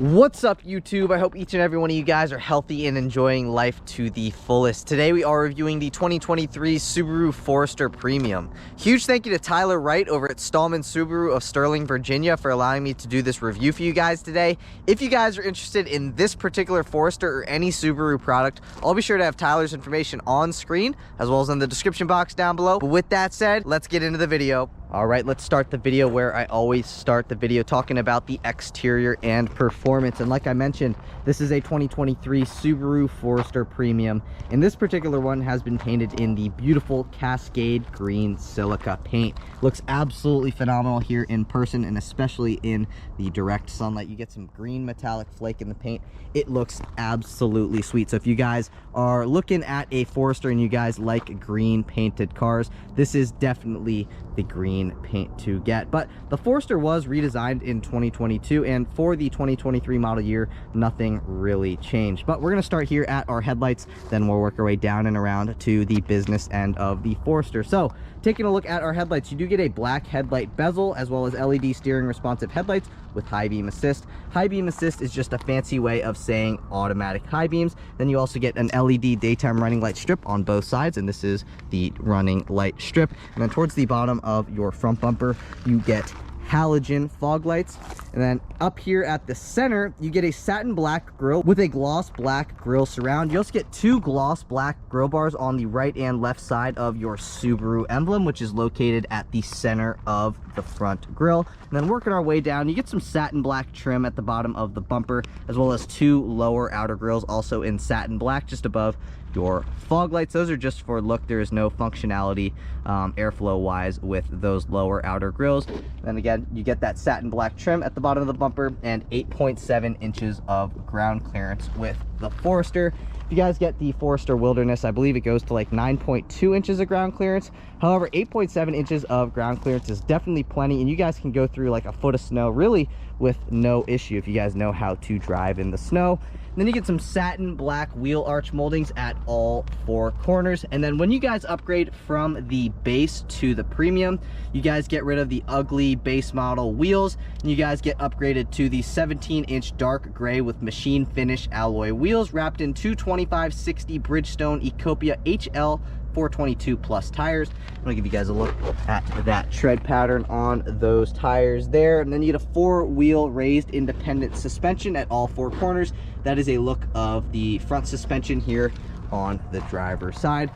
What's up, YouTube? I hope each and every one of you guys are healthy and enjoying life to the fullest. Today we are reviewing the 2023 Subaru Forester Premium. Huge thank you to Tyler Wright over at Stohlman Subaru of Sterling, Virginia for allowing me to do this review for you guys today. If you guys are interested in this particular Forester or any Subaru product, I'll be sure to have Tyler's information on screen as well as in the description box down below. But with that said, let's get into the video. All right, let's start the video where I always start the video, talking about the exterior and performance. And like I mentioned, this is a 2023 Subaru Forester Premium, and this particular one has been painted in the beautiful Cascade green silica paint. Looks absolutely phenomenal here in person, and especially in the direct sunlight. You get some green metallic flake in the paint. It looks absolutely sweet. So if you guys are looking at a Forester and you guys like green painted cars, this is definitely the green paint to get. But the Forester was redesigned in 2022, and for the 2023 model year, nothing really changed. But we're going to start here at our headlights, then we'll work our way down and around to the business end of the Forester. So taking a look at our headlights, you do get a black headlight bezel as well as LED steering responsive headlights with high beam assist. High beam assist is just a fancy way of saying automatic high beams. Then you also get an LED daytime running light strip on both sides, and this is the running light strip. And then towards the bottom of your front bumper, you get halogen fog lights. And then up here at the center, you get a satin black grille with a gloss black grille surround. You also get two gloss black grille bars on the right and left side of your Subaru emblem, which is located at the center of the front grille. And then working our way down, you get some satin black trim at the bottom of the bumper, as well as two lower outer grilles also in satin black just above your fog lights. Those are just for look. There is no functionality airflow wise with those lower outer grills. Then again, you get that satin black trim at the bottom of the bumper and 8.7 inches of ground clearance with the Forester. If you guys get the Forester Wilderness, I believe it goes to like 9.2 inches of ground clearance. However, 8.7 inches of ground clearance is definitely plenty, and you guys can go through like a foot of snow really with no issue if you guys know how to drive in the snow. And then you get some satin black wheel arch moldings at all four corners. And then when you guys upgrade from the base to the premium, you guys get rid of the ugly base model wheels, and you guys get upgraded to the 17-inch dark gray with machine finish alloy wheels wrapped in 225/60 Bridgestone Ecopia HL 422 plus tires. I'm gonna give you guys a look at that tread pattern on those tires there. And then you get a four-wheel raised independent suspension at all four corners. That is a look of the front suspension here on the driver's side.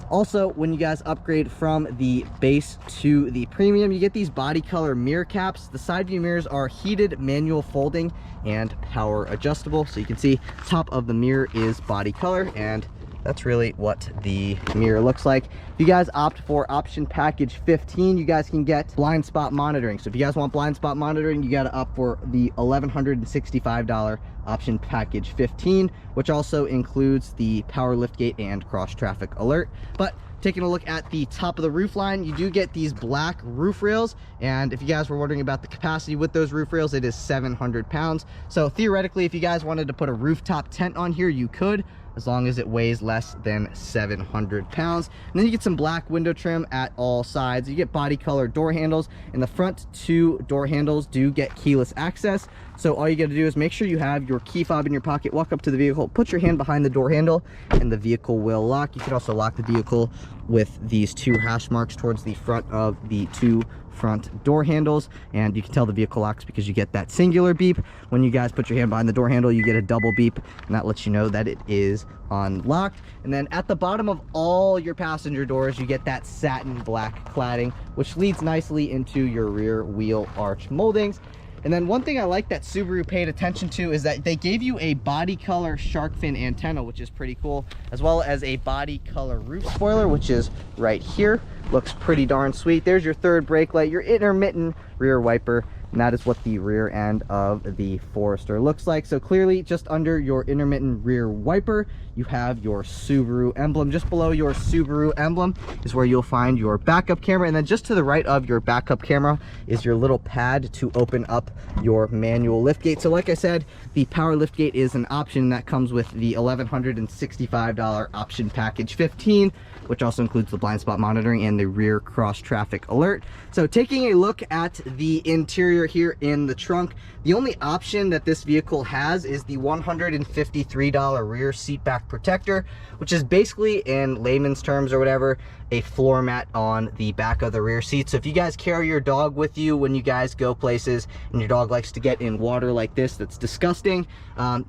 Also, when you guys upgrade from the base to the premium, you get these body color mirror caps. The side view mirrors are heated, manual folding, and power adjustable. So you can see top of the mirror is body color, and that's really what the mirror looks like. If you guys opt for option package 15, you guys can get blind spot monitoring. So if you guys want blind spot monitoring, you got to opt for the $1,165 option package 15, which also includes the power liftgate and cross traffic alert. But taking a look at the top of the roof line, you do get these black roof rails, and if you guys were wondering about the capacity with those roof rails, it is 700 pounds. So theoretically, if you guys wanted to put a rooftop tent on here, you could, as long as it weighs less than 700 pounds. And then you get some black window trim at all sides. You get body color door handles, and the front two door handles do get keyless access. So all you got to do is make sure you have your key fob in your pocket, walk up to the vehicle, put your hand behind the door handle, and the vehicle will lock. You can also lock the vehicle with these two hash marks towards the front of the two front door handles, and you can tell the vehicle locks because you get that singular beep. When you guys put your hand behind the door handle, you get a double beep, and that lets you know that it is unlocked. And then at the bottom of all your passenger doors, you get that satin black cladding, which leads nicely into your rear wheel arch moldings. And then one thing I like that Subaru paid attention to is that they gave you a body color shark fin antenna, which is pretty cool, as well as a body color roof spoiler, which is right here. Looks pretty darn sweet. There's your third brake light, your intermittent rear wiper, and that is what the rear end of the Forester looks like. So clearly just under your intermittent rear wiper, you have your Subaru emblem. Just below your Subaru emblem is where you'll find your backup camera, and then just to the right of your backup camera is your little pad to open up your manual liftgate. So like I said, the power liftgate is an option that comes with the $1,165 option package 15, which also includes the blind spot monitoring and the rear cross traffic alert. So taking a look at the interior interior here in the trunk. The only option that this vehicle has is the $153 rear seat back protector, which is basically, in layman's terms or whatever, a floor mat on the back of the rear seat. So if you guys carry your dog with you when you guys go places and your dog likes to get in water like this, that's disgusting,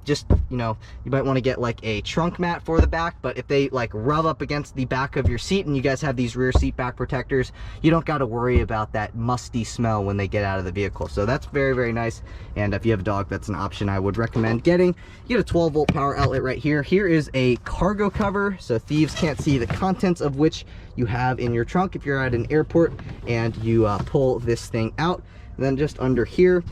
just, you know, you might want to get like a trunk mat for the back. But if they like rub up against the back of your seat and you guys have these rear seat back protectors, you don't got to worry about that musty smell when they get out of the vehicle. So that's very, very nice. And if you have a dog, that's an option I would recommend getting. You get a 12-volt power outlet right here. Here is a cargo cover, so thieves can't see the contents of which you have in your trunk if you're at an airport and you pull this thing out. And then just under here,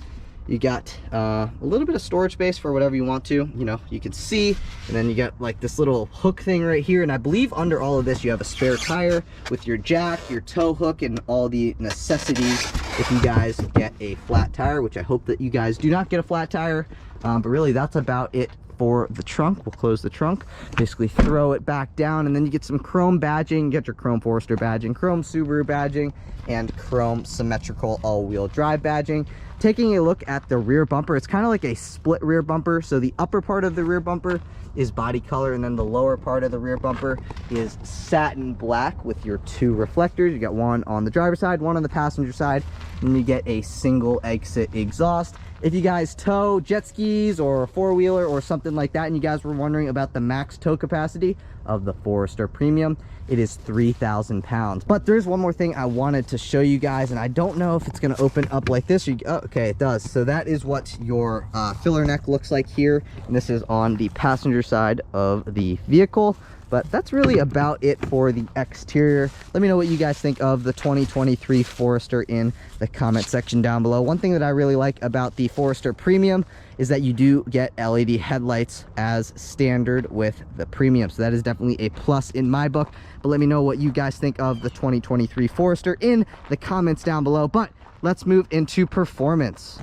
you got a little bit of storage space for whatever you want to, you know, you can see. And then you got like this little hook thing right here. And I believe under all of this, you have a spare tire with your jack, your tow hook, and all the necessities if you guys get a flat tire, which I hope that you guys do not get a flat tire. But really, that's about it for the trunk. We'll close the trunk, basically throw it back down, and then you get some chrome badging. You get your chrome Forester badging, chrome Subaru badging, and chrome symmetrical all-wheel drive badging. Taking a look at the rear bumper, it's kind of like a split rear bumper. So the upper part of the rear bumper is body color, and then the lower part of the rear bumper is satin black with your two reflectors. You got one on the driver's side, one on the passenger side, and you get a single exit exhaust. If you guys tow jet skis or a four-wheeler or something like that, and you guys were wondering about the max tow capacity of the Forester Premium, it is 3,000 pounds. But there's one more thing I wanted to show you guys, and I don't know if it's going to open up like this. Oh, okay, it does. So that is what your filler neck looks like here, and this is on the passenger side of the vehicle. But that's really about it for the exterior. Let me know what you guys think of the 2023 Forester in the comment section down below. One thing that I really like about the Forester Premium is that you do get LED headlights as standard with the Premium. So that is definitely a plus in my book. But let me know what you guys think of the 2023 Forester in the comments down below. But let's move into performance.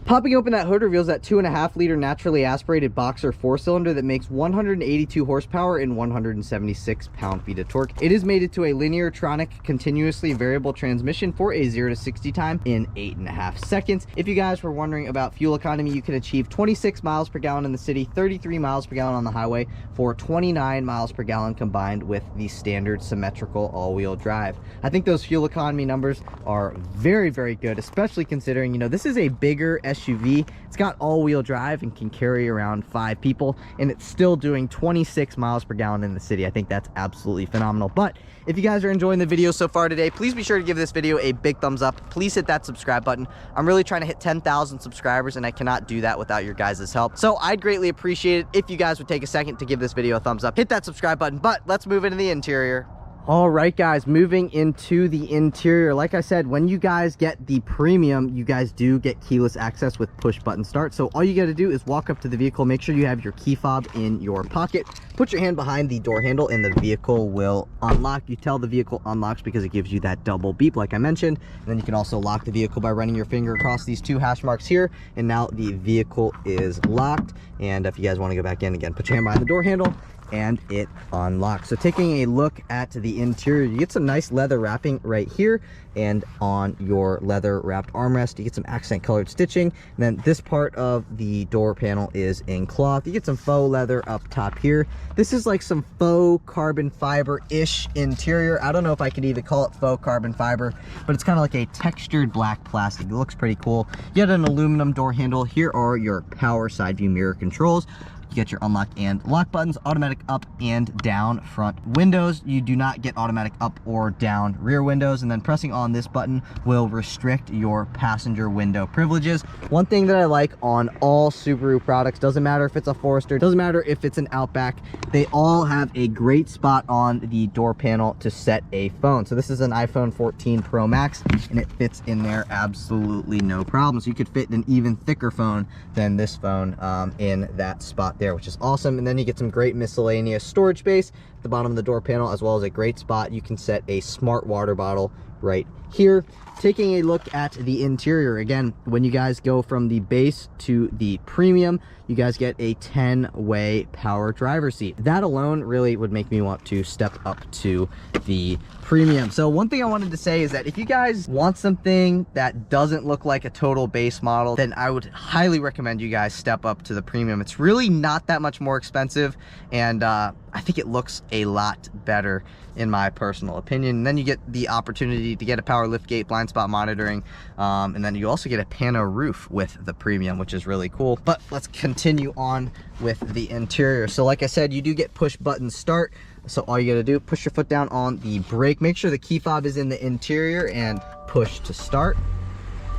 Popping open that hood reveals that 2.5 liter naturally aspirated boxer 4-cylinder that makes 182 horsepower and 176 pound-feet of torque. It is mated to a linear-tronic continuously variable transmission for a 0 to 60 time in 8.5 seconds. If you guys were wondering about fuel economy, you can achieve 26 miles per gallon in the city, 33 miles per gallon on the highway, for 29 miles per gallon combined with the standard symmetrical all-wheel drive. I think those fuel economy numbers are very, very good, especially considering, you know, this is a bigger SUV. It's got all-wheel drive and can carry around 5 people, and it's still doing 26 miles per gallon in the city. I think that's absolutely phenomenal. But if you guys are enjoying the video so far today, please be sure to give this video a big thumbs up. Please hit that subscribe button. I'm really trying to hit 10,000 subscribers, and I cannot do that without your guys' help. So I'd greatly appreciate it if you guys would take a second to give this video a thumbs up. Hit that subscribe button, but let's move into the interior. All right, guys, moving into the interior. Like I said, when you guys get the Premium, you guys do get keyless access with push button start. So all you got to do is walk up to the vehicle, make sure you have your key fob in your pocket, put your hand behind the door handle, and the vehicle will unlock. You tell the vehicle unlocks because it gives you that double beep like I mentioned. And then you can also lock the vehicle by running your finger across these 2 hash marks here, and now the vehicle is locked. And if you guys want to go back in again, put your hand behind the door handle and it unlocks. So taking a look at the interior, you get some nice leather wrapping right here, and on your leather wrapped armrest you get some accent colored stitching. And then this part of the door panel is in cloth. You get some faux leather up top here. This is like some faux carbon fiber-ish interior. I don't know if I could even call it faux carbon fiber, but it's kind of like a textured black plastic. It looks pretty cool. You get an aluminum door handle. Here are your power side view mirror controls. You get your unlock and lock buttons, automatic up and down front windows. You do not get automatic up or down rear windows. And then pressing on this button will restrict your passenger window privileges. One thing that I like on all Subaru products, doesn't matter if it's a Forester, doesn't matter if it's an Outback, they all have a great spot on the door panel to set a phone. So this is an iPhone 14 Pro Max, and it fits in there absolutely no problem. So you could fit an even thicker phone than this phone in that spot there, which is awesome. And then you get some great miscellaneous storage space, the bottom of the door panel, as well as a great spot. You can set a smart water bottle right here. Taking a look at the interior, again, when you guys go from the base to the premium, you guys get a 10-way power driver's seat. That alone really would make me want to step up to the premium. So one thing I wanted to say is that if you guys want something that doesn't look like a total base model, then I would highly recommend you guys step up to the premium. It's really not that much more expensive, and I think it looks a lot better in my personal opinion. And then you get the opportunity to get a power liftgate, blind spot monitoring, and then you also get a pano roof with the premium, which is really cool. But let's continue on with the interior. So like I said, you do get push button start. So all you gotta do, push your foot down on the brake, make sure the key fob is in the interior, and push to start.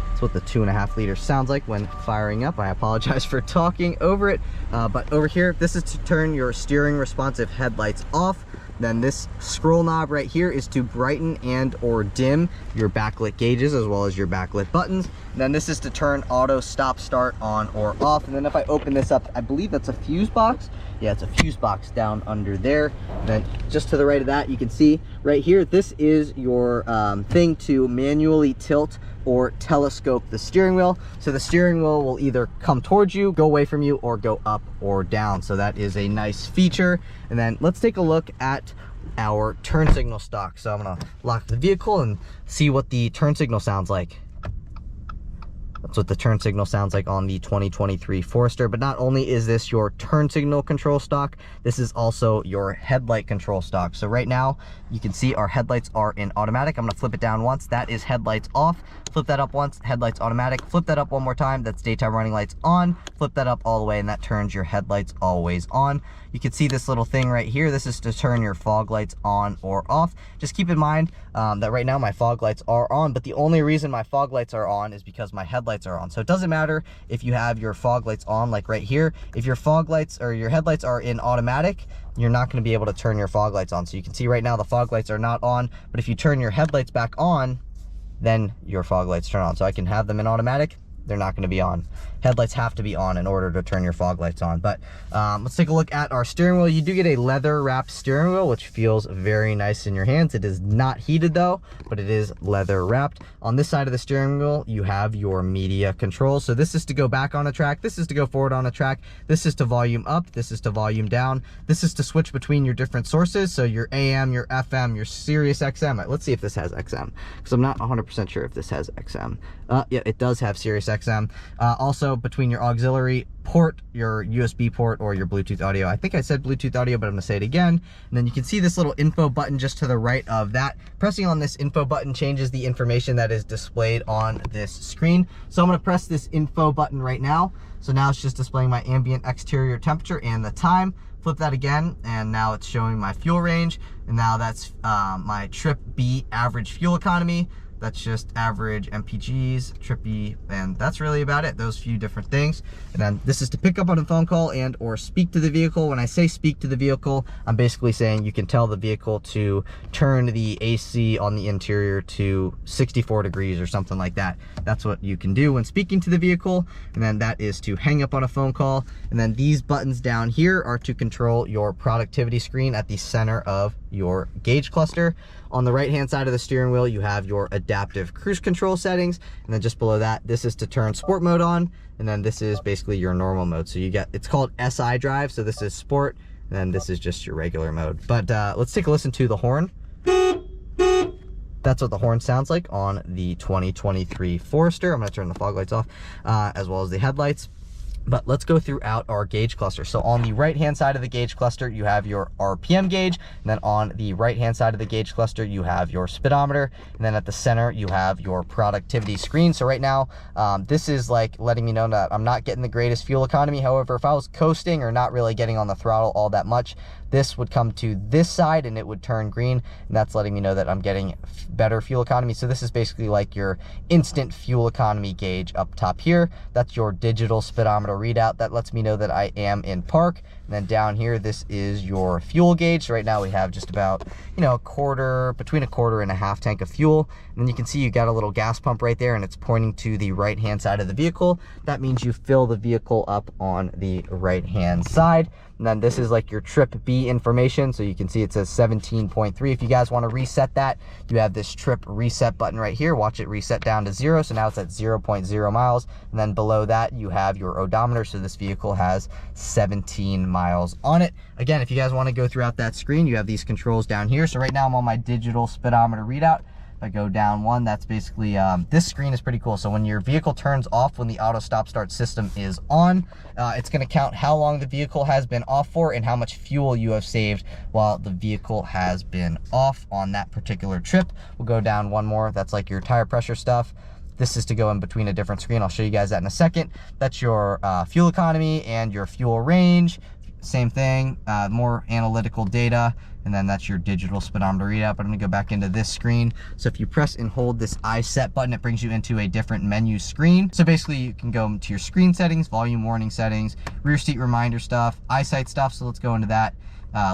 That's what the 2.5 liter sounds like when firing up. I apologize for talking over it, but over here, this is to turn your steering responsive headlights off. Then this scroll knob right here is to brighten and or dim your backlit gauges, as well as your backlit buttons. And then this is to turn auto stop start on or off. And then if I open this up, I believe that's a fuse box. Yeah, it's a fuse box down under there. And then just to the right of that, you can see right here, this is your thing to manually tilt or telescope the steering wheel. So the steering wheel will either come towards you, go away from you, or go up or down. So that is a nice feature. And then let's take a look at our turn signal stock. So I'm gonna lock the vehicle and see what the turn signal sounds like. That's what the turn signal sounds like on the 2023 Forester. But not only is this your turn signal control stock, this is also your headlight control stock. So right now, you can see our headlights are in automatic. I'm gonna flip it down once. That is headlights off. Flip that up once, headlights automatic. Flip that up one more time, that's daytime running lights on. Flip that up all the way, and that turns your headlights always on. You can see this little thing right here. This is to turn your fog lights on or off. Just keep in mind that right now my fog lights are on, but the only reason my fog lights are on is because my headlights are on. So it doesn't matter if you have your fog lights on, like right here. If your fog lights or your headlights are in automatic, you're not going to be able to turn your fog lights on. So you can see right now the fog lights are not on, but if you turn your headlights back on, then your fog lights turn on. So I can have them in automatic, they're not going to be on. Headlights have to be on in order to turn your fog lights on. But let's take a look at our steering wheel. You do get a leather wrapped steering wheel, which feels very nice in your hands. It is not heated though, but it is leather wrapped. On this side of the steering wheel, you have your media control. So this is to go back on a track. This is to go forward on a track. This is to volume up. This is to volume down. This is to switch between your different sources. So your AM, your FM, your Sirius XM. Let's see if this has XM, because I'm not 100% sure if this has XM. Yeah, it does have Sirius XM. Also, between your auxiliary port, your USB port, or your Bluetooth audio. I think I said Bluetooth audio, but I'm gonna say it again. And then you can see this little info button just to the right of that. Pressing on this info button changes the information that is displayed on this screen. So I'm gonna press this info button right now. So now it's just displaying my ambient exterior temperature and the time. Flip that again, and now it's showing my fuel range. And now that's my Trip B average fuel economy. That's just average MPGs, trippy, and that's really about it, those few different things. And then this is to pick up on a phone call and or speak to the vehicle. When I say speak to the vehicle, I'm basically saying you can tell the vehicle to turn the AC on the interior to 64 degrees or something like that. That's what you can do when speaking to the vehicle. And then that is to hang up on a phone call. And then these buttons down here are to control your productivity screen at the center of your gauge cluster. On the right hand side of the steering wheel, you have your adaptive cruise control settings, and then just below that, this is to turn sport mode on, and then this is basically your normal mode. So you get, it's called SI drive, so this is sport, and then this is just your regular mode. But let's take a listen to the horn. That's what the horn sounds like on the 2023 Forester. I'm gonna turn the fog lights off, as well as the headlights. But let's go throughout our gauge cluster. So on the right hand side of the gauge cluster, you have your RPM gauge, and then on the right hand side of the gauge cluster, you have your speedometer, and then at the center, you have your productivity screen. So right now, this is like letting me know that I'm not getting the greatest fuel economy. However, if I was coasting or not really getting on the throttle all that much, this would come to this side and it would turn green, and that's letting me know that I'm getting better fuel economy. So this is basically like your instant fuel economy gauge up top here. That's your digital speedometer readout. That lets me know that I am in park. And then down here, this is your fuel gauge. So right now we have just about, you know, between a quarter and a half tank of fuel. And then you can see you got a little gas pump right there, and it's pointing to the right hand side of the vehicle. That means you fill the vehicle up on the right hand side. And then this is like your trip B information. So you can see it says 17.3. If you guys want to reset that, you have this trip reset button right here. Watch it reset down to 0. So now it's at 0.0 miles. And then below that, you have your odometer. So this vehicle has 17 miles on it. Again, if you guys want to go throughout that screen, you have these controls down here. So right now I'm on my digital speedometer readout. I go down one, that's basically, this screen is pretty cool. So when your vehicle turns off, when the auto stop start system is on, it's going to count how long the vehicle has been off for and how much fuel you have saved while the vehicle has been off on that particular trip. We'll go down one more. That's like your tire pressure stuff. This is to go in between a different screen. I'll show you guys that in a second. That's your fuel economy and your fuel range. Same thing, more analytical data. And then that's your digital speedometer readout. But I'm gonna go back into this screen. So if you press and hold this I set button, it brings you into a different menu screen. So basically you can go to your screen settings, volume warning settings, rear seat reminder stuff, eyesight stuff. So let's go into that.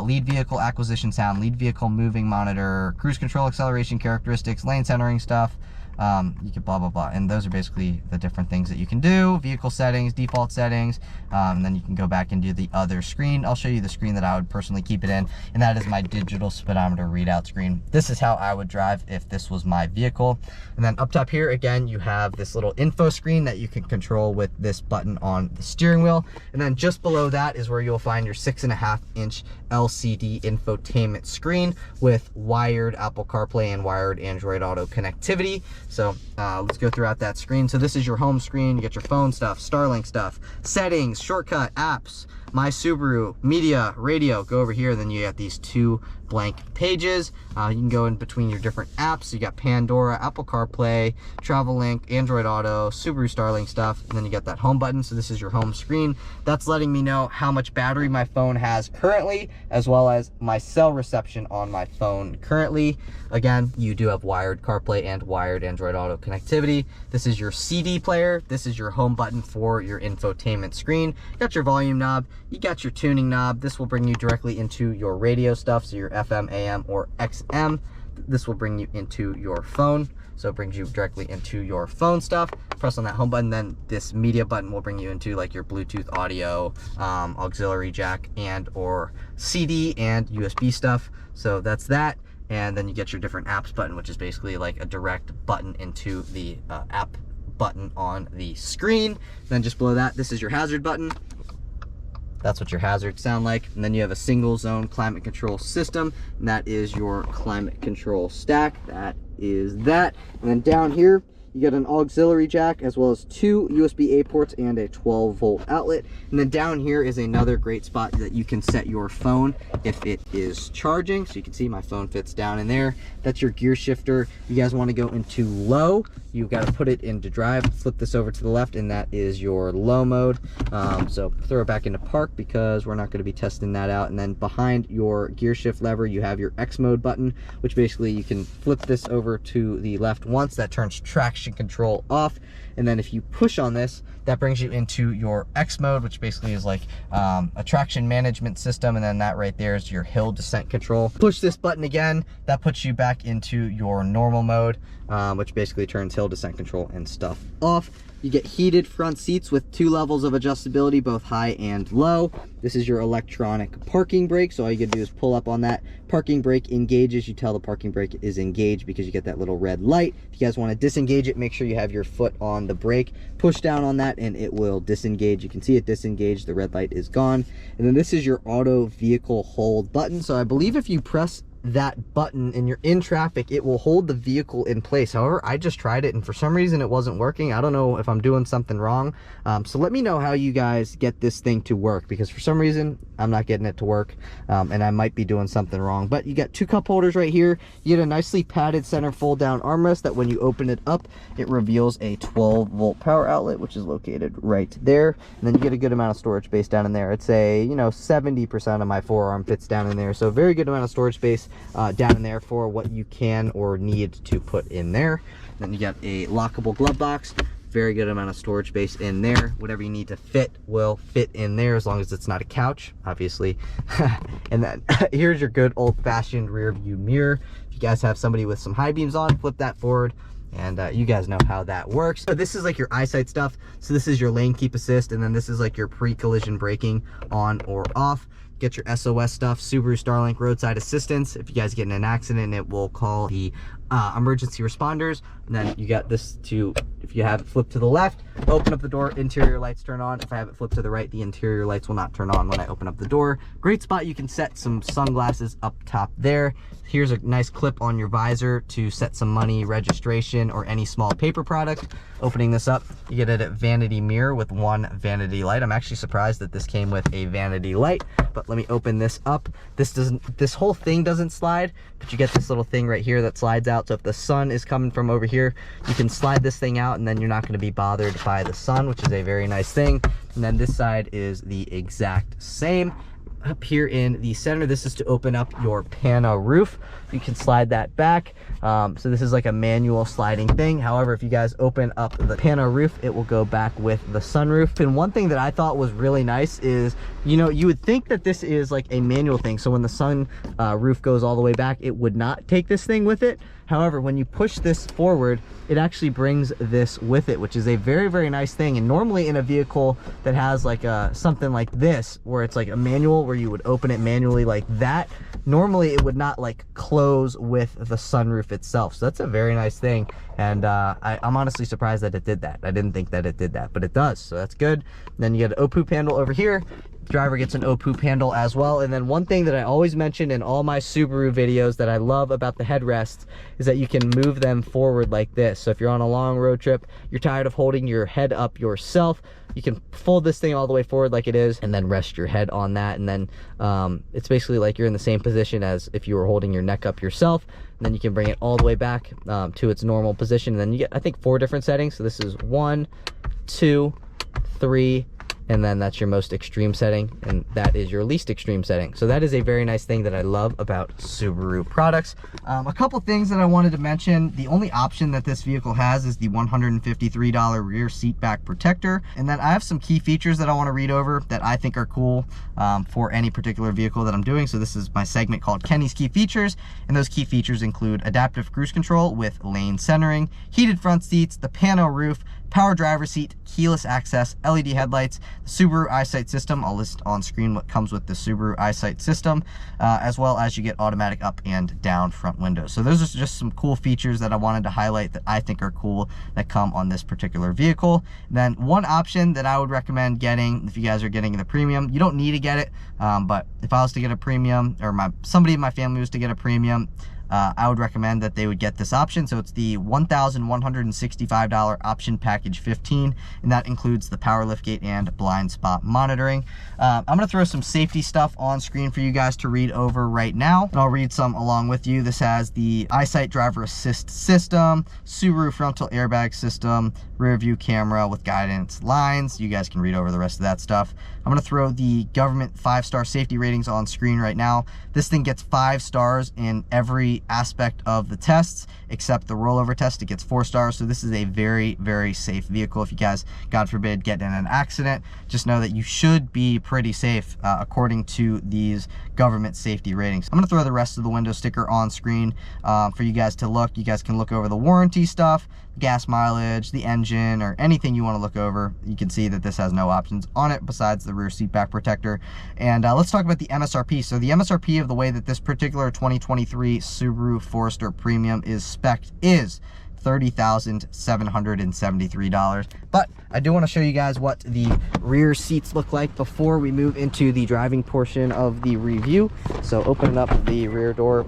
Lead vehicle acquisition sound, lead vehicle moving monitor, cruise control acceleration characteristics, lane centering stuff. You can blah, blah, blah. And those are basically the different things that you can do. Vehicle settings, default settings, and then you can go back and do the other screen. I'll show you the screen that I would personally keep it in, and that is my digital speedometer readout screen. This is how I would drive if this was my vehicle. And then up top here, again, you have this little info screen that you can control with this button on the steering wheel. And then just below that is where you'll find your 6.5-inch LCD infotainment screen with wired Apple CarPlay and wired Android Auto connectivity. So let's go throughout that screen. So this is your home screen. You get your phone stuff, Starlink stuff, settings, shortcut, apps, My Subaru, media, radio. Go over here, then you got these two blank pages. You can go in between your different apps. You got Pandora, Apple CarPlay, Travel Link, Android Auto, Subaru Starlink stuff, and then you got that home button. So this is your home screen. That's letting me know how much battery my phone has currently, as well as my cell reception on my phone currently. Again, you do have wired CarPlay and wired Android Auto connectivity. This is your CD player. This is your home button for your infotainment screen. You got your volume knob. You got your tuning knob. This will bring you directly into your radio stuff, so your FM, AM, or XM. This will bring you into your phone. So it brings you directly into your phone stuff. Press on that home button, then this media button will bring you into like your Bluetooth audio, auxiliary jack, and or CD and USB stuff. So that's that. And then you get your different apps button, which is basically like a direct button into the app button on the screen. Then just below that, this is your hazard button. That's what your hazards sound like. And then you have a single zone climate control system, and that is your climate control stack. That is that. And then down here, you get an auxiliary jack as well as 2 USB-A ports and a 12-volt outlet. And then down here is another great spot that you can set your phone if it is charging. So you can see my phone fits down in there. That's your gear shifter. You guys want to go into low, you've got to put it into drive. Flip this over to the left, and that is your low mode. So throw it back into park because we're not going to be testing that out. And then behind your gear shift lever, you have your X mode button, which basically you can flip this over to the left once. That turns traction control off, and then if you push on this, that brings you into your X mode, which basically is like a traction management system. And then that right there is your hill descent control. Push this button again, that puts you back into your normal mode, which basically turns hill descent control and stuff off. You get heated front seats with 2 levels of adjustability, both high and low. This is your electronic parking brake. So all you gotta do is pull up on that. Parking brake engages. You tell the parking brake is engaged because you get that little red light. If you guys wanna disengage it, make sure you have your foot on the brake. Push down on that and it will disengage. You can see it disengage. The red light is gone. And then this is your auto vehicle hold button. So I believe if you press that button and you're in traffic, it will hold the vehicle in place. However, I just tried it and for some reason it wasn't working. I don't know if I'm doing something wrong. So let me know how you guys get this thing to work, because for some reason I'm not getting it to work, and I might be doing something wrong. But you got 2 cup holders right here. You get a nicely padded center fold down armrest that when you open it up, it reveals a 12-volt power outlet, which is located right there. And then you get a good amount of storage space down in there. It's a, 70% of my forearm fits down in there. So very good amount of storage space down in there for what you can or need to put in there. Then you got a lockable glove box. Very good amount of storage space in there. Whatever you need to fit will fit in there, as long as it's not a couch, obviously. And then here's your good old-fashioned rear view mirror. If you guys have somebody with some high beams on, flip that forward. and you guys know how that works. So this is like your eyesight stuff. So this is your lane keep assist, and then this is like your pre-collision braking on or off. Get your SOS stuff, Subaru Starlink roadside assistance. If you guys get in an accident, it will call the emergency responders. And then you got this to, if you have it flipped to the left, open up the door, interior lights turn on. If I have it flipped to the right, the interior lights will not turn on when I open up the door. Great spot. You can set some sunglasses up top there. Here's a nice clip on your visor to set some money, registration, or any small paper product. Opening this up, you get it at vanity mirror with one vanity light. I'm actually surprised that this came with a vanity light, but let me open this up. This whole thing doesn't slide, but you get this little thing right here that slides out. So if the sun is coming from over here, you can slide this thing out, and then you're not going to be bothered by the sun, which is a very nice thing. And then this side is the exact same. Up here in the center, this is to open up your pano roof. You can slide that back. So this is like a manual sliding thing. However, if you guys open up the pano roof, it will go back with the sunroof. And one thing that I thought was really nice is, you know, you would think that this is like a manual thing. So when the sun roof goes all the way back, it would not take this thing with it. However, when you push this forward, it actually brings this with it, which is a very, very nice thing. And normally in a vehicle that has like something like this, where it's like a manual, where you would open it manually like that, normally it would not like close with the sunroof itself. So that's a very nice thing. And I'm honestly surprised that it did that. I didn't think that it did that, but it does. So that's good. And then you get an OPU handle over here. Driver gets an OPU handle as well. And then one thing that I always mention in all my Subaru videos that I love about the headrests is that you can move them forward like this. So if you're on a long road trip, you're tired of holding your head up yourself, you can fold this thing all the way forward like it is, and then rest your head on that. And then it's basically like you're in the same position as if you were holding your neck up yourself. And then you can bring it all the way back to its normal position. And then you get, I think, 4 different settings. So this is 1, 2, 3, and then that's your most extreme setting, and that is your least extreme setting. So that is a very nice thing that I love about Subaru products. A couple things that I wanted to mention. The only option that this vehicle has is the $153 rear seat back protector. And then I have some key features that I want to read over that I think are cool for any particular vehicle that I'm doing. So this is my segment called Kenny's Key Features, and those key features include adaptive cruise control with lane centering, heated front seats, the pano roof, power driver seat, keyless access, LED headlights, the Subaru EyeSight system. I'll list on screen what comes with the Subaru EyeSight system, as well as you get automatic up and down front windows. So those are just some cool features that I wanted to highlight that I think are cool that come on this particular vehicle. And then one option that I would recommend getting if you guys are getting the premium, you don't need to get it, but if I was to get a premium, or somebody in my family was to get a premium, I would recommend that they would get this option. So it's the $1,165 option package 15, and that includes the power liftgate and blind spot monitoring. I'm going to throw some safety stuff on screen for you guys to read over right now, and I'll read some along with you. This has the EyeSight driver assist system, Subaru frontal airbag system, rear view camera with guidance lines. You guys can read over the rest of that stuff. I'm going to throw the government 5-star safety ratings on screen right now. This thing gets 5 stars in every aspect of the tests except the rollover test. It gets 4 stars. So this is a very, very safe vehicle. If you guys, God forbid, get in an accident, just know that you should be pretty safe according to these government safety ratings. I'm going to throw the rest of the window sticker on screen for you guys to look. You guys can look over the warranty stuff, gas mileage, the engine, or anything you want to look over. You can see that this has no options on it besides the rear seat back protector. And let's talk about the MSRP. So the MSRP of the way that this particular 2023 Subaru Forester Premium is spec'd is $30,773. But I do want to show you guys what the rear seats look like before we move into the driving portion of the review. So opening up the rear door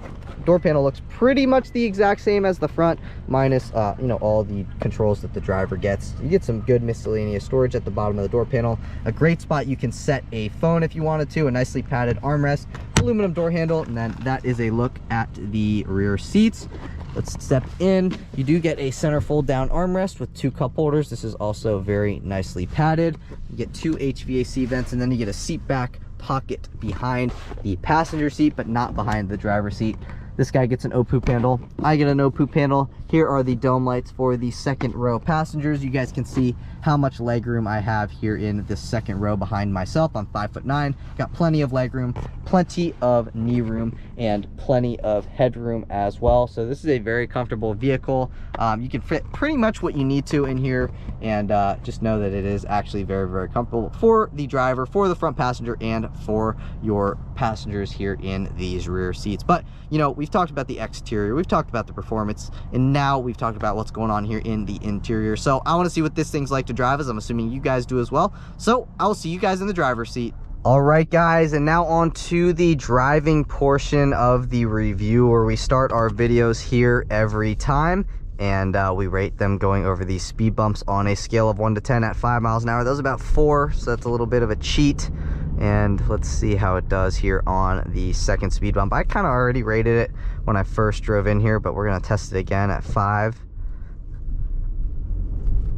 panel looks pretty much the exact same as the front, minus you know, all the controls that the driver gets. You get some good miscellaneous storage at the bottom of the door panel, a great spot you can set a phone if you wanted to, a nicely padded armrest, aluminum door handle, and then that is a look at the rear seats. Let's step in. You do get a center fold down armrest with 2 cup holders. This is also very nicely padded. You get 2 HVAC vents, and then you get a seat back pocket behind the passenger seat, but not behind the driver's seat. This guy gets an OPU handle. I get an OPU handle. Here are the dome lights for the second row passengers. You guys can see how much leg room I have here in this second row behind myself. I'm 5'9", got plenty of leg room, plenty of knee room, and plenty of headroom as well. So this is a very comfortable vehicle. You can fit pretty much what you need to in here, and just know that it is actually very, very comfortable for the driver, for the front passenger, and for your passengers here in these rear seats. But you know, we've talked about the exterior, we've talked about the performance, and now we've talked about what's going on here in the interior. So I want to see what this thing's like to drive, as I'm assuming you guys do as well. So I'll see you guys in the driver's seat. All right, guys, and now on to the driving portion of the review, where we start our videos here every time, and we rate them going over these speed bumps on a scale of 1 to 10 at 5 miles an hour. That was about 4, so that's a little bit of a cheat. And let's see how it does here on the second speed bump. I kind of already rated it when I first drove in here, but we're going to test it again at 5.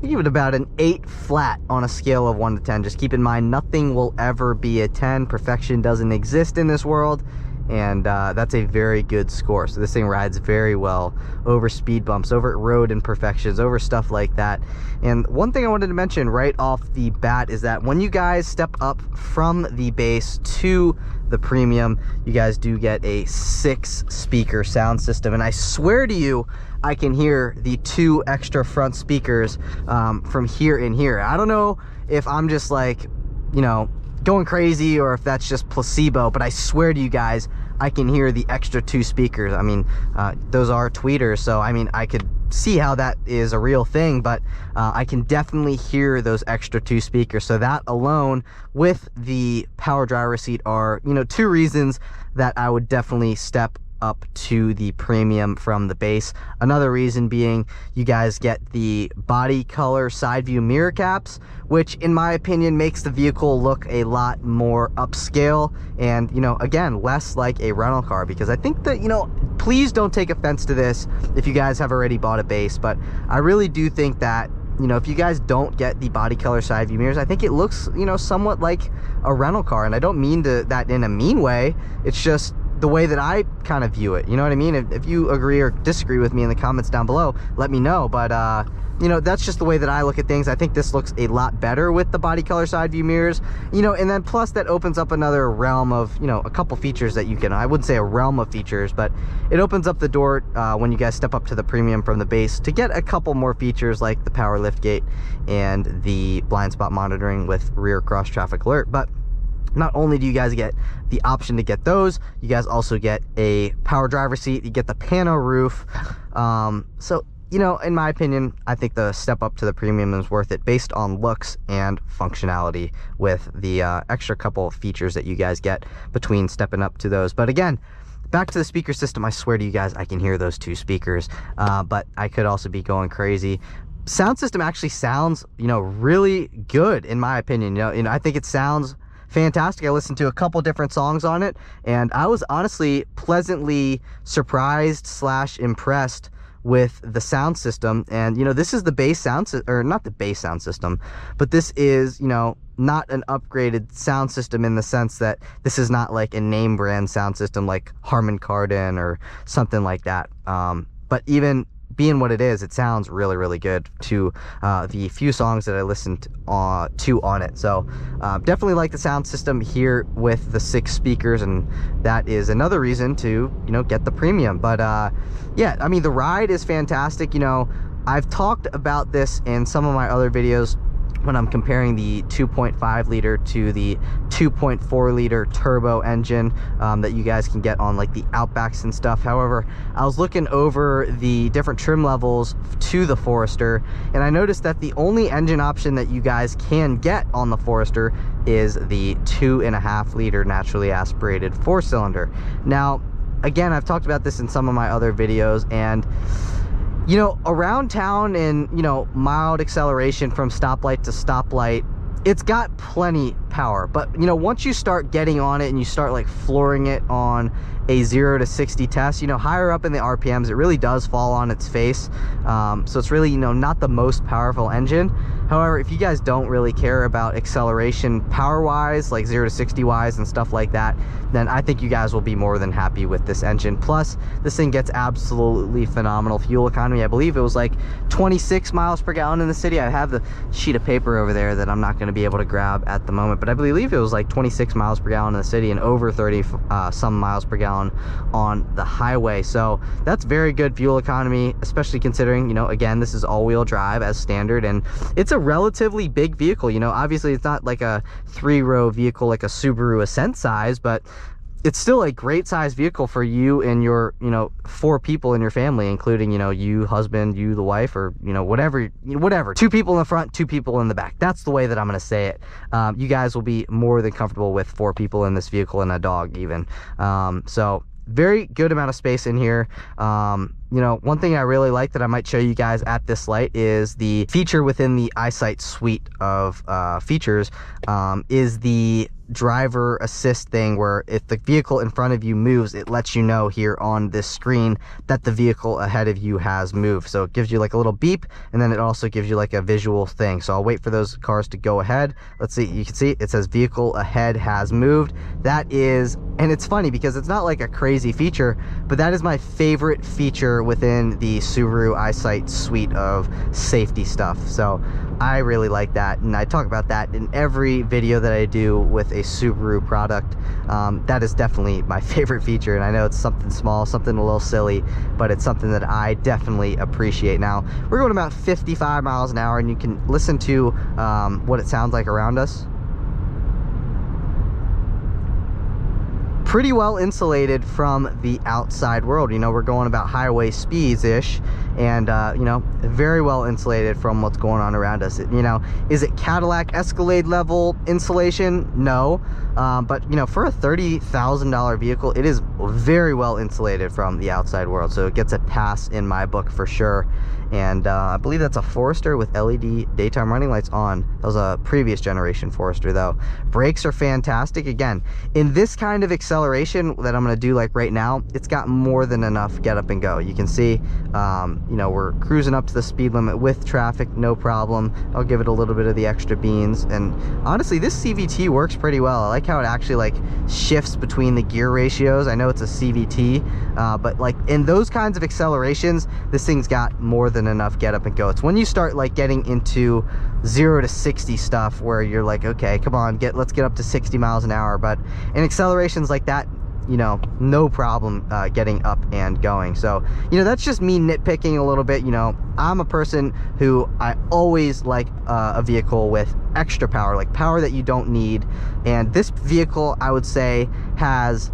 Give it about an 8 flat on a scale of 1 to 10. Just keep in mind, nothing will ever be a 10. Perfection doesn't exist in this world, and that's a very good score. So this thing rides very well over speed bumps, over road imperfections, over stuff like that. And one thing I wanted to mention right off the bat is that when you guys step up from the base to the premium, you guys do get a 6-speaker sound system, and I swear to you, I can hear the 2 extra front speakers from here and here. I don't know if I'm just like, you know, going crazy, or if that's just placebo, but I swear to you guys, I can hear the extra 2 speakers. I mean, those are tweeters, so I mean, I could see how that is a real thing, but I can definitely hear those extra 2 speakers. So that alone with the power driver seat are, you know, 2 reasons that I would definitely step up to the premium from the base. Another reason being, you guys get the body color side view mirror caps, which in my opinion makes the vehicle look a lot more upscale, and you know, again, less like a rental car. Because I think that, you know, please don't take offense to this if you guys have already bought a base, but I really do think that, you know, if you guys don't get the body color side view mirrors, I think it looks, you know, somewhat like a rental car. And I don't mean that in a mean way, it's just the way that I kind of view it. You know what I mean? If you agree or disagree with me in the comments down below, let me know. But you know, that's just the way that I look at things. I think this looks a lot better with the body color side view mirrors, you know, and then plus that opens up another realm of, you know, a couple features that you can, I wouldn't say a realm of features, but it opens up the door when you guys step up to the premium from the base to get a couple more features, like the power liftgate and the blind spot monitoring with rear cross traffic alert. But not only do you guys get the option to get those, you guys also get a power driver seat, you get the pano roof. So, you know, in my opinion, I think the step up to the premium is worth it based on looks and functionality with the extra couple of features that you guys get between stepping up to those. But again, back to the speaker system, I swear to you guys, I can hear those 2 speakers, but I could also be going crazy. Sound system actually sounds, you know, really good in my opinion. You know, I think it sounds fantastic. I listened to a couple different songs on it, and I was honestly pleasantly surprised / impressed with the sound system. And you know, this is the base sound or not the base sound system, but this is, you know, not an upgraded sound system in the sense that this is not like a name brand sound system like Harman Kardon or something like that. But even being what it is, it sounds really, really good to the few songs that I listened to on it. So definitely like the sound system here with the 6 speakers, and that is another reason to, you know, get the premium. But yeah, I mean, the ride is fantastic. You know, I've talked about this in some of my other videos when I'm comparing the 2.5 liter to the 2.4 liter turbo engine that you guys can get on like the Outbacks and stuff. However, I was looking over the different trim levels to the Forester, and I noticed that the only engine option that you guys can get on the Forester is the 2.5 liter naturally aspirated 4-cylinder. Now, again, I've talked about this in some of my other videos, and you know, around town and, you know, mild acceleration from stoplight to stoplight, it's got plenty power. But, you know, once you start getting on it and you start like flooring it on a 0 to 60 test, you know, higher up in the RPMs, it really does fall on its face. So it's really, you know, not the most powerful engine. However, if you guys don't really care about acceleration power wise, like 0 to 60 wise and stuff like that, then I think you guys will be more than happy with this engine. Plus, this thing gets absolutely phenomenal fuel economy. I believe it was like 26 miles per gallon in the city. I have the sheet of paper over there that I'm not going to be able to grab at the moment, but I believe it was like 26 miles per gallon in the city and over 30 some miles per gallon on the highway. So that's very good fuel economy, especially considering, you know, again, this is all-wheel drive as standard, and it's a relatively big vehicle. You know, obviously it's not like a 3-row vehicle like a Subaru Ascent size, but it's still a great size vehicle for you and your, you know, 4 people in your family, including, you know, you, husband, you, the wife, or, you know, whatever, 2 people in the front, 2 people in the back. That's the way that I'm going to say it. You guys will be more than comfortable with 4 people in this vehicle and a dog even. So very good amount of space in here. You know, one thing I really like that I might show you guys at this light is the feature within the EyeSight suite of features, is the driver assist thing, where if the vehicle in front of you moves, it lets you know here on this screen that the vehicle ahead of you has moved. So it gives you like a little beep, and then it also gives you like a visual thing. So I'll wait for those cars to go ahead. Let's see, you can see it says vehicle ahead has moved. That is, and it's funny because it's not like a crazy feature, but that is my favorite feature within the Subaru EyeSight suite of safety stuff. So I really like that, and I talk about that in every video that I do with a Subaru product. That is definitely my favorite feature, and I know it's something small, something a little silly, but it's something that I definitely appreciate. Now, we're going about 55 miles an hour, and you can listen to what it sounds like around us. Pretty well insulated from the outside world. You know, we're going about highway speeds-ish, and you know, very well insulated from what's going on around us. You know, is it Cadillac Escalade level insulation? No, but you know, for a $30,000 vehicle, it is very well insulated from the outside world, so it gets a pass in my book for sure. And I believe that's a Forester with LED daytime running lights on. That was a previous generation Forester though. Brakes are fantastic. Again, in this kind of acceleration that I'm going to do like right now, it's got more than enough get up and go. You can see, you know, we're cruising up to the speed limit with traffic, no problem. I'll give it a little bit of the extra beans. And honestly, this CVT works pretty well. I like how it actually like shifts between the gear ratios. I know it's a CVT, but like in those kinds of accelerations, this thing's got more than enough get up and go. It's when you start like getting into 0 to 60 stuff where you're like, okay, come on, let's get up to 60 miles an hour. But in accelerations like that, you know, no problem getting up and going. So, you know, that's just me nitpicking a little bit. You know, I'm a person who I always like a vehicle with extra power, like power that you don't need. And this vehicle, I would say, has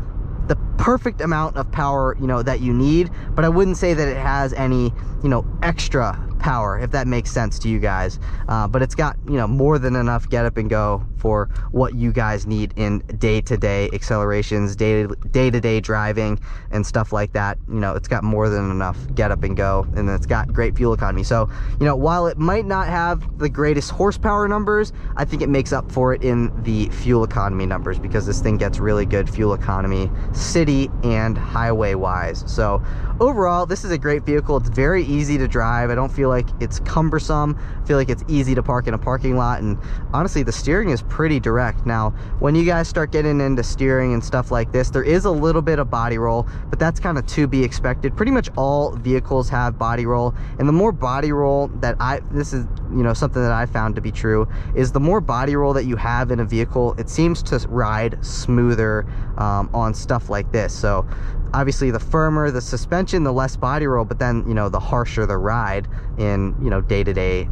the perfect amount of power, you know, that you need, but I wouldn't say that it has any, you know, extra power, if that makes sense to you guys. But it's got, you know, more than enough get up and go for what you guys need in day-to-day accelerations, day-to-day driving and stuff like that. You know, it's got more than enough get up and go, and it's got great fuel economy. So, you know, while it might not have the greatest horsepower numbers, I think it makes up for it in the fuel economy numbers, because this thing gets really good fuel economy city and highway wise. So overall, this is a great vehicle. It's very easy to drive. I don't feel like it's cumbersome. I feel like it's easy to park in a parking lot, and honestly, the steering is pretty direct. Now, when you guys start getting into steering and stuff like this, there is a little bit of body roll, but that's kind of to be expected. Pretty much all vehicles have body roll, and the more body roll that this is, you know, something that I found to be true, is the more body roll that you have in a vehicle, it seems to ride smoother on stuff like this. So obviously, the firmer the suspension, the less body roll, but then, you know, the harsher the ride in, you know, day-to-day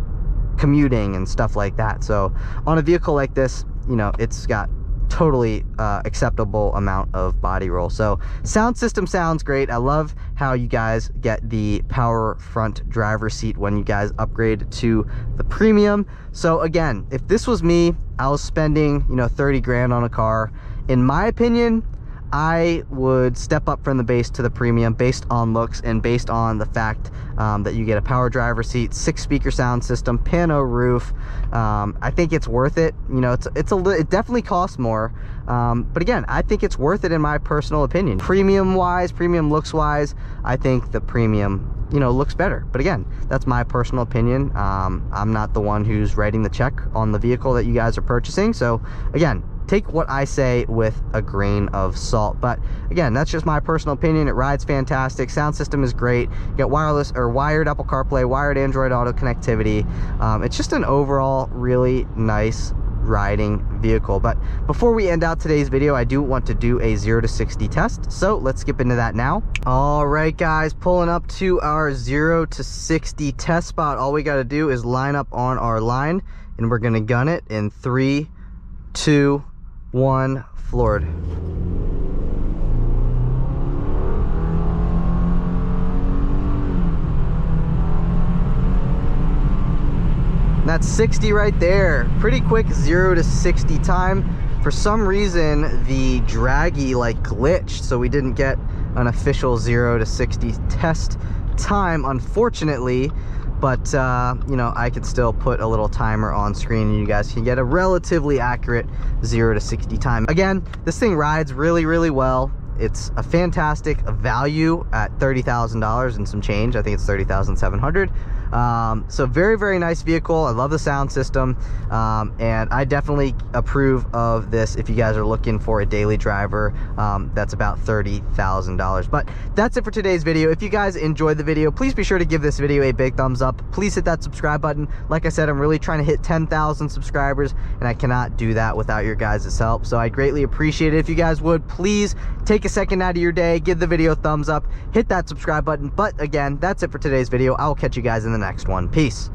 commuting and stuff like that. So on a vehicle like this, you know, it's got totally acceptable amount of body roll. So sound system sounds great. I love how you guys get the power front driver seat when you guys upgrade to the premium. So again, if this was me, I was spending, you know, 30 grand on a car, in my opinion, I would step up from the base to the premium based on looks and based on the fact that you get a power driver seat, 6-speaker sound system, pano roof. I think it's worth it. You know, it definitely costs more, but again, I think it's worth it in my personal opinion. Premium wise, premium looks wise, I think the premium you know, looks better. But again, that's my personal opinion. I'm not the one who's writing the check on the vehicle that you guys are purchasing. So again, take what I say with a grain of salt. But again, that's just my personal opinion. It rides fantastic. Sound system is great. You get wireless or wired Apple CarPlay, wired Android Auto connectivity. It's just an overall really nice riding vehicle. But before we end out today's video, I do want to do a 0 to 60 test, so let's skip into that now. All right guys, pulling up to our 0 to 60 test spot. All we got to do is line up on our line, and we're gonna gun it in 3, 2, 1, floored. That's 60 right there. Pretty quick 0 to 60 time. For some reason, the draggy like glitched, so we didn't get an official 0 to 60 test time, unfortunately. But you know, I could still put a little timer on screen and you guys can get a relatively accurate 0 to 60 time. Again, this thing rides really, really well. It's a fantastic value at $30,000 and some change. I think it's $30,700. So very, very nice vehicle. I love the sound system, and I definitely approve of this if you guys are looking for a daily driver. That's about $30,000. But that's it for today's video. If you guys enjoyed the video, please be sure to give this video a big thumbs up. Please hit that subscribe button. Like I said, I'm really trying to hit 10,000 subscribers, and I cannot do that without your guys' help. So I greatly appreciate it if you guys would please take a second out of your day, give the video a thumbs up, hit that subscribe button. But again, that's it for today's video. I will catch you guys in the next one. Peace.